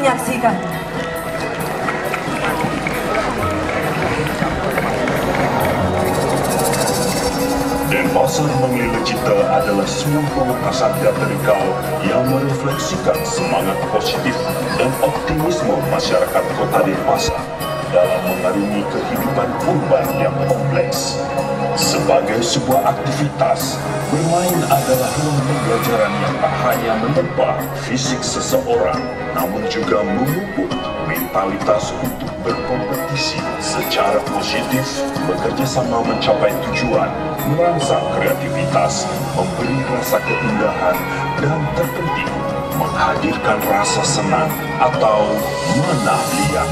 menyaksikan. Denpasar Memilih Cita adalah sebuah pementasan teatrikal yang merefleksikan semangat positif dan optimisme masyarakat kota Denpasar dalam mengarungi kehidupan urban yang kompleks. Sebagai sebuah aktivitas, bermain adalah ruang pembelajaran yang tak hanya menimpa fisik seseorang, namun juga memupuk mentalitas untuk berkompetisi secara positif, bekerja sama mencapai tujuan, merangsang kreativitas, memberi rasa keindahan, dan terpenting, menghadirkan rasa senang atau mana liat.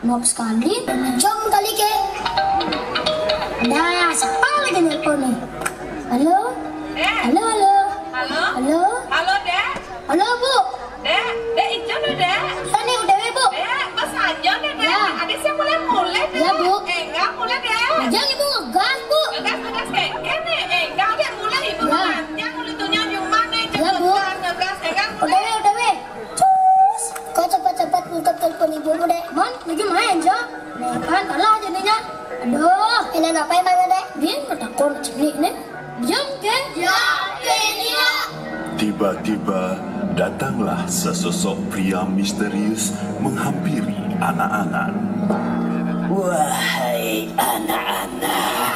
Nok sekali, jom kali ke. Nah, siapa lagi nelpon nih? Halo? Halo, halo? Halo? Halo? Halo, Dek? Halo, Bu? Dek itu nih, Dek. Ini udah, Bu? Dek, bos aja nih, Dek. Ya. Adik saya mulai, Dek. Ya, Bu. Enggak, mulai, Dek. Jangan Ibu ngegas, Bu. Ngegas, kayak nih. Enggak, Dek, mulai. Ibu Ya. panjang, mulai tuhnya cuma nih. Ya, Bu. Ngegas, enggak, Udah, mulai. udah. Cus. Kau cepat-cepat angkat telepon Ibu, deh. Man, lagi main, Jo. Nih, kan kalah jadinya. Aduh, ini apa emang, Dek? Dia ketakut ceklik nih. Diam, ke? Ya, ini lah. Tiba-tiba datanglah sesosok pria misterius menghampiri anak-anak. Wahai anak-anak,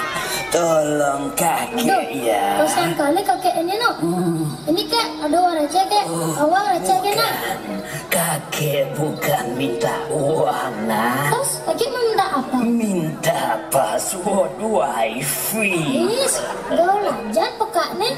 tolong kakek ya. Kasihan kali kakek ini no. Ini kek, aduh receh kek. Awang receh kek nak. Kakek bukan minta uang nak. Terus kakek minta apa? Minta password wifi. Is, gaul lanjut peka nih.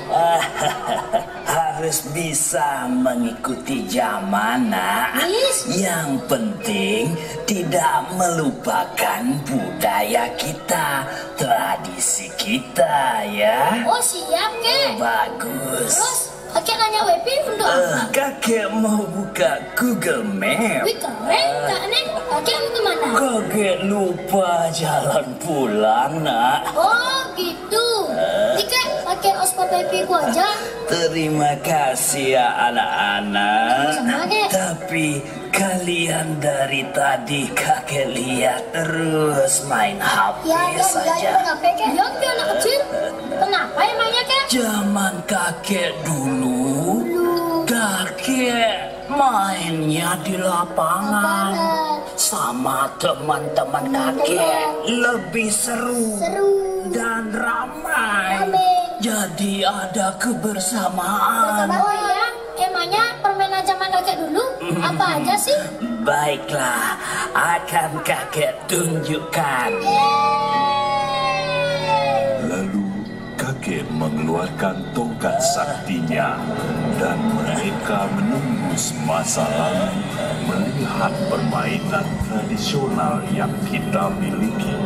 Harus bisa mengikuti zaman nak. Is. Yang penting tidak melupakan budaya kita, tradisi kita ya. Oh siap kek. Bagus. Terus Kakek nanya WP untuk apa? Kakek mau buka Google Map. Wih keren tak nih? Kakek mau kemana? Kakek lupa jalan pulang, nak. Oh gitu. Jika pakai hotspot WP ku aja. Terima kasih ya anak-anak. Sama, Kek. Tapi kalian dari tadi kakek lihat terus main HP Ya saja. kenapa kek? Ya dia anak kecil. Kenapa emangnya kek? Zaman kakek dulu, kakek mainnya di lapangan sama teman-teman kakek. Lebih seru dan ramai. Jadi ada kebersamaan. Oh ya, emangnya permainan zaman kakek dulu apa aja sih? Baiklah, akan kakek tunjukkan. Lalu kakek mengeluarkan tongkat saktinya dan mereka menembus masa lalu melihat permainan tradisional yang kita miliki.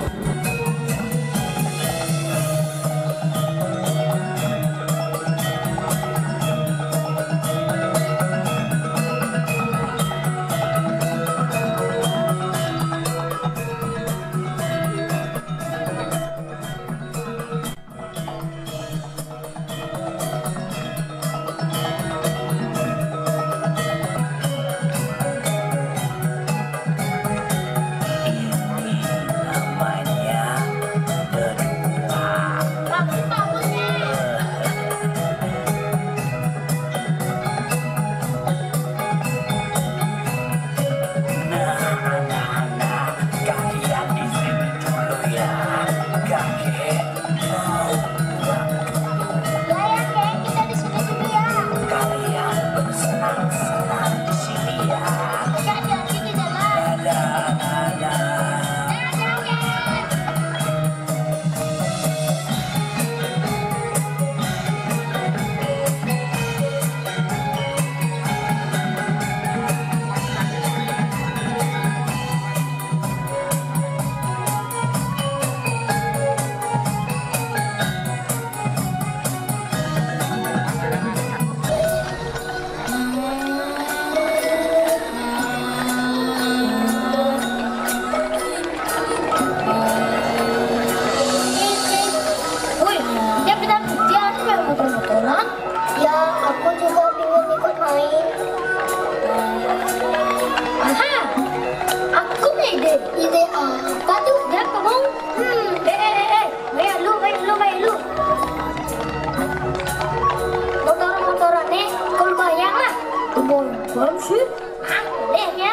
Apaan sih? Ah, deh ya.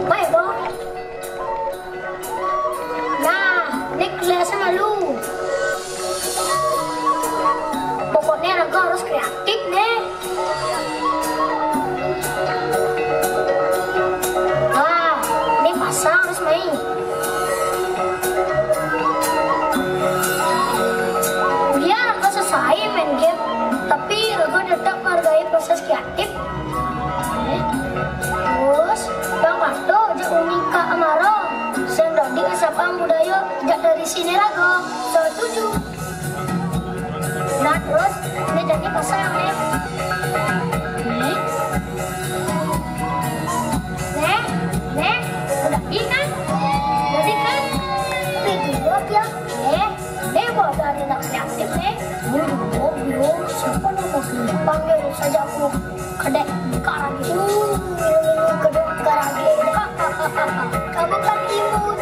Baik dong. Nah, ini kelas sama lu. Pokoknya Raga harus kreatif nih. Nah, ini pasang harus main. Biar Raga selesai main game, tapi Raga tetap menghargai proses kreatif. Terus, Bang Parto, Jek Unika Amaro, Sendodi Asapang Budaya, tidak dari sini Raga, setuju. Nah terus, ini jadi pasang nih. Nih, udah ini kan? Jadi kan? Video ya, nih buat dari anak kreatif nih. Bro, siapa nama panggil saja aku Kadek Karage. Kadek Karage. Kamu kan imut.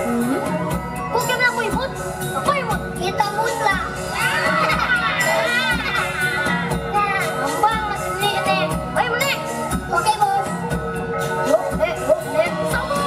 Bukan aku imut. Apa imut? Kita mutlak. Nah, gampang mas ini nih. Ayo nih. Oke bos. Yuk, sama.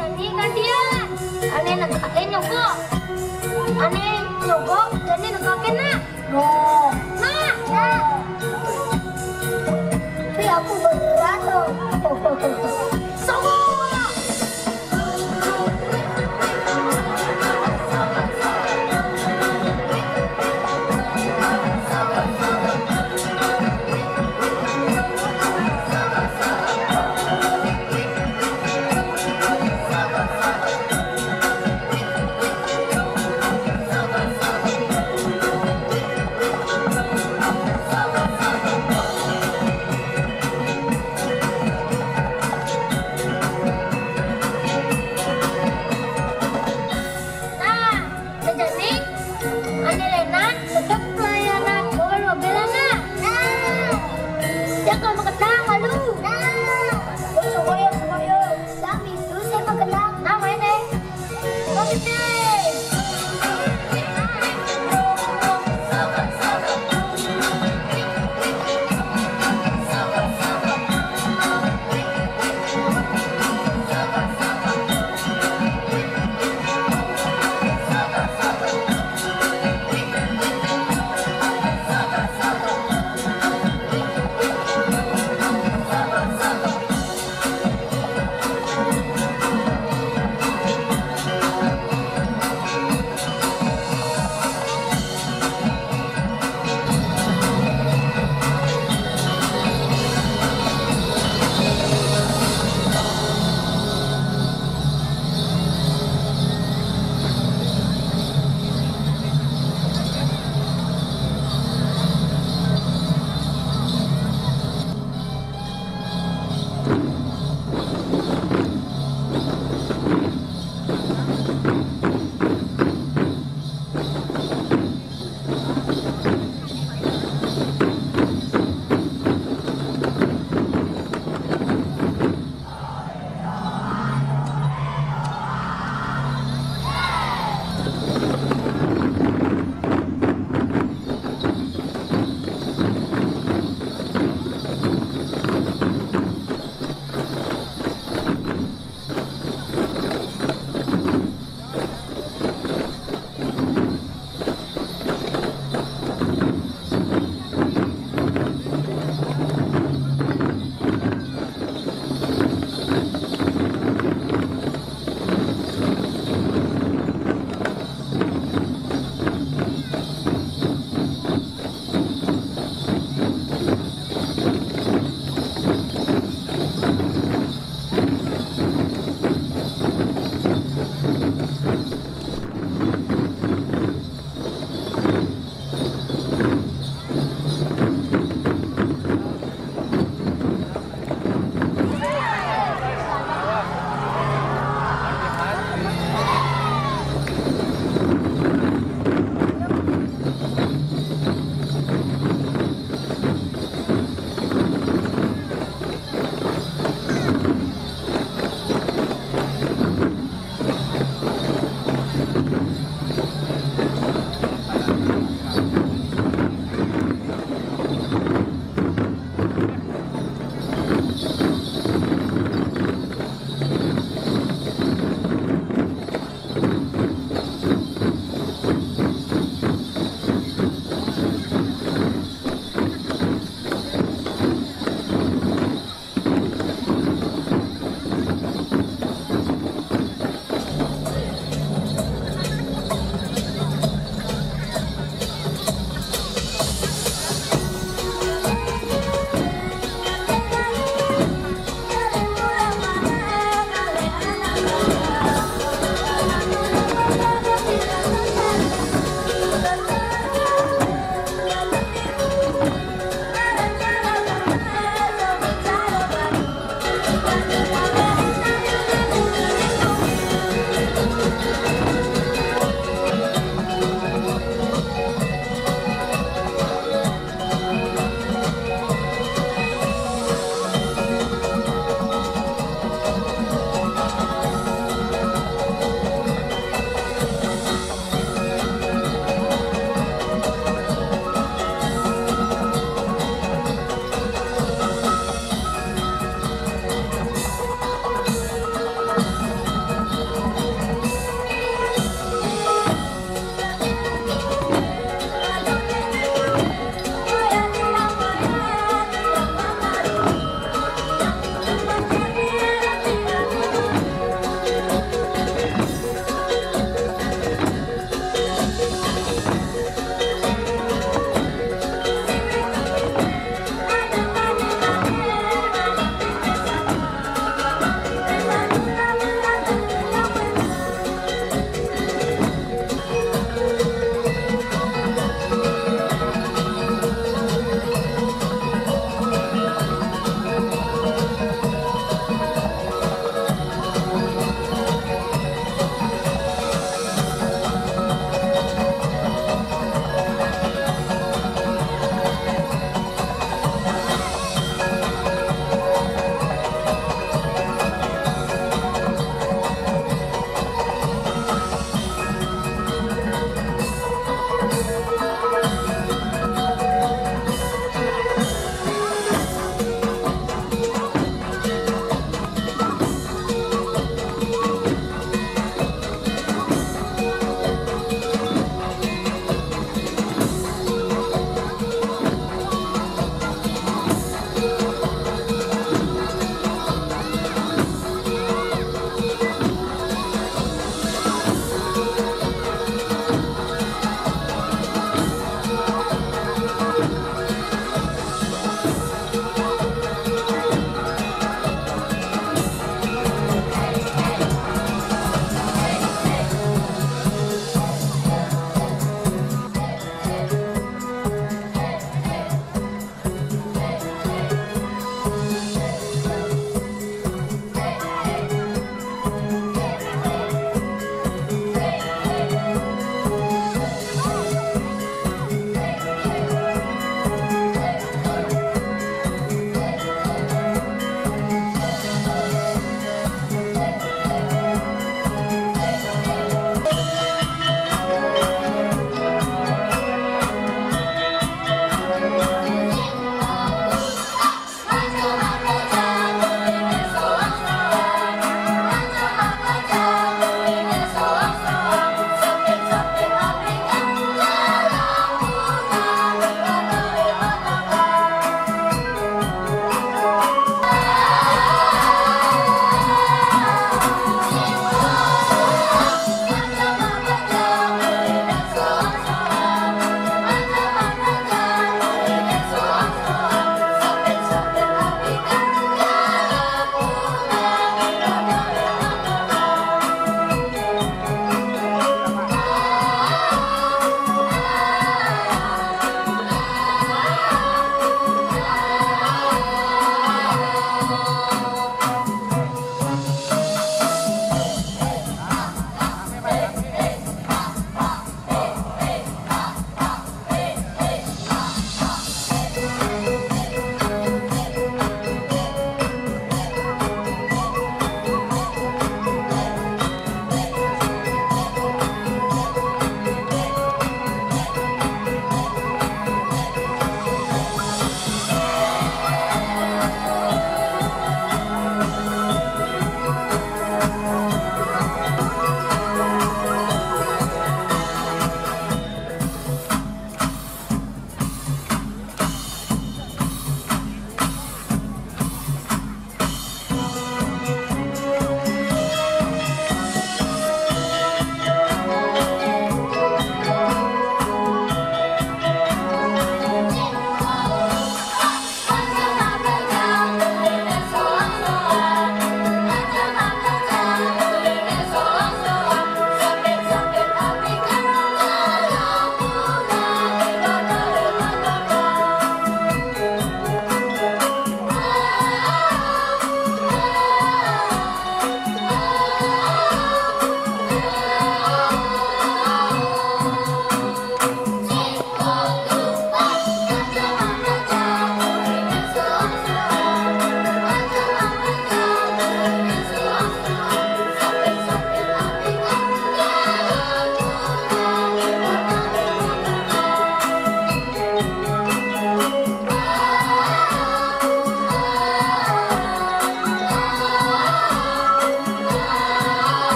Jadi kan dia. Aneh nak nyogok. Aneh nyogok, jadi nak kakek nak. No. Nah, nah. Tapi aku berat tuh. Sama.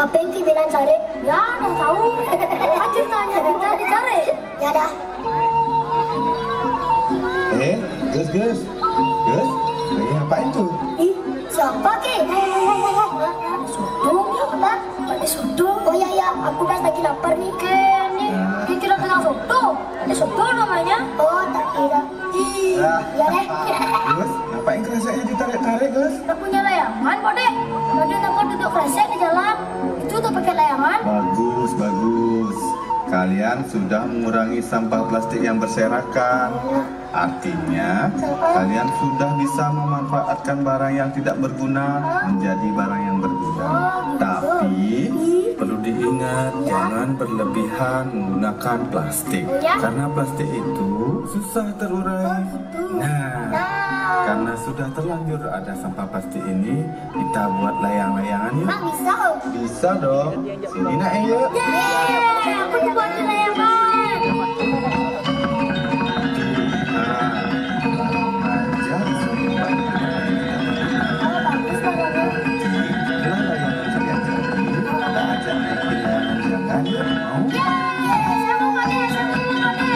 Apa yang bilang cari? Ya, udah tahu. Akhir tanya kita dicari. Ya dah. Gus, Gus, lagi ngapain tuh? Ih, siapa ke? Sodong ya apa? Ada sodong. Oh iya ya, aku udah lagi lapar nih. Nih, dia kira kenal soto. Ada soto namanya. Oh, tak kira. Ya deh. Gus, ngapain kreseknya ditarik-tarik, Gus? Udah punya layangan kok dek. Tadi aku duduk kresek di jalan. Itu tuh pakai layangan. Bagus, bagus. Kalian sudah mengurangi sampah plastik yang berserakan. Artinya, kalian sudah bisa memanfaatkan barang yang tidak berguna menjadi barang yang berguna. Tapi, perlu diingat, jangan berlebihan menggunakan plastik. Karena plastik itu susah terurai. Nah, karena sudah terlanjur ada sampah plastik ini, kita buat layang-layangan yuk. Mak bisa om? Bisa dong. Sini nak yuk. Yeay, aku dibuat layangan. Aja bisa membuat Oh, bagus banget. Kalau layangan kalian jadi, kita ajak naikin layangan jangan ya mau. Yeay, saya mau pakai, saya mau pakai.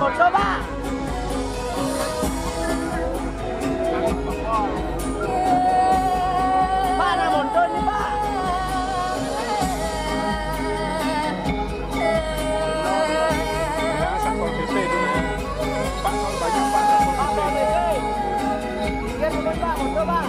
motor, Pak. Mana motor nih, Pak? Satpol PP itu. Pak, banyak Pak. Satpol PP. Iya, turun, Pak. Motor, Pak.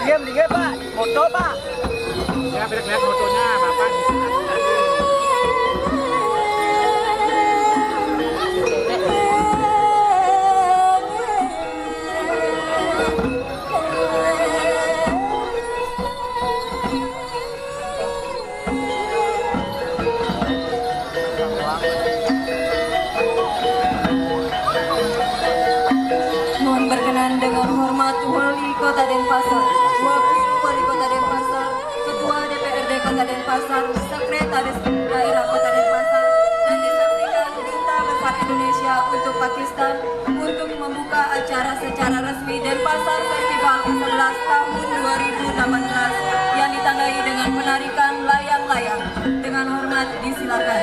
Diam, Pak. Motor, Pak. Ya, lihat motonya Bapak di sini. Mohon berkenan dengan hormat Wali Kota Denpasar, Wakil Wali Kota Denpasar, Ketua DPRD Kota Denpasar, Sekretaris Daerah Kota Denpasar, dan disaksikan Duta Besar Indonesia untuk Pakistan untuk membuka acara secara resmi Denpasar Festival ke-11 tahun 2018 yang ditandai dengan penarikan layang-layang. Dengan hormat disilakan.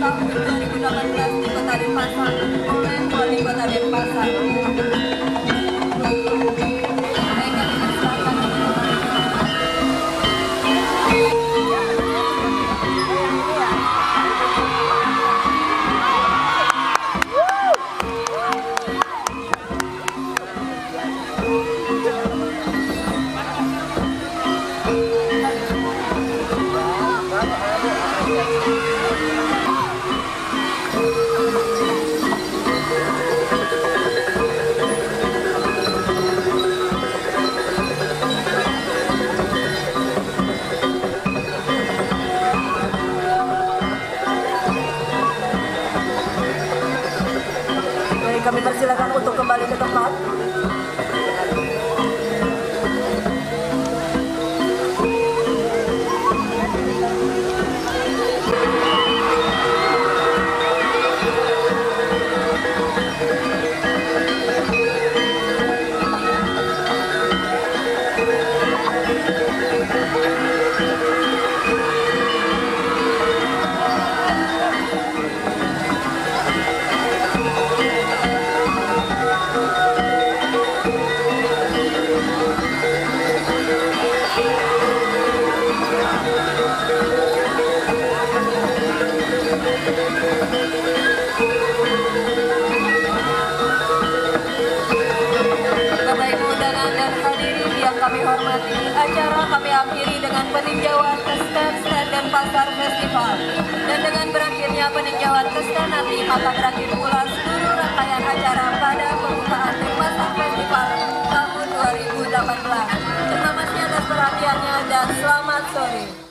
Tahun 2018 di Kota Denpasar oleh Wali Kota Denpasar. Kami persilakan untuk kembali ke tempat. undangan dan hadirin yang kami hormati, acara kami akhiri dengan peninjauan ke stand dan pasar festival. Dan dengan berakhirnya peninjauan ke stand nanti, maka berakhir pula seluruh rangkaian acara pada pembukaan pasar festival tahun 2018. Terima kasih atas perhatiannya dan selamat sore.